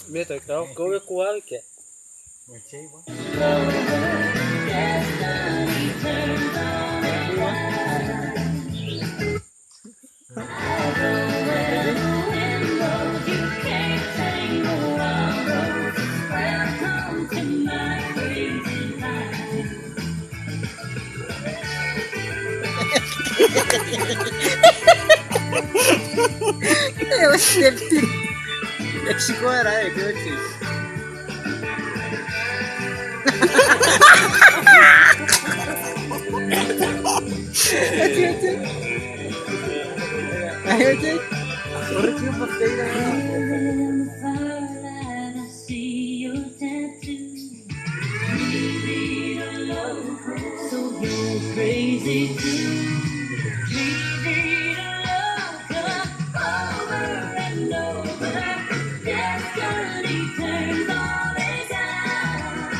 Biết rồi đâu, cố cái cua kìa. Mà chế quá. Eu acertei. Mexico era, eu acertei. Acertei. Agora tinha uma feira. Crazy too. Leave it over and over. Destiny turns all its eyes.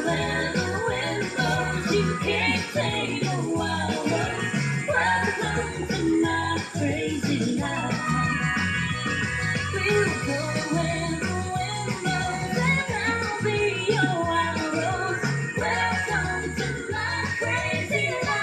When the wind blows, you can't take a wild rose. Welcome to my crazy life. We'll go when the wind blows, and I'll be your wild rose. Welcome to my crazy life.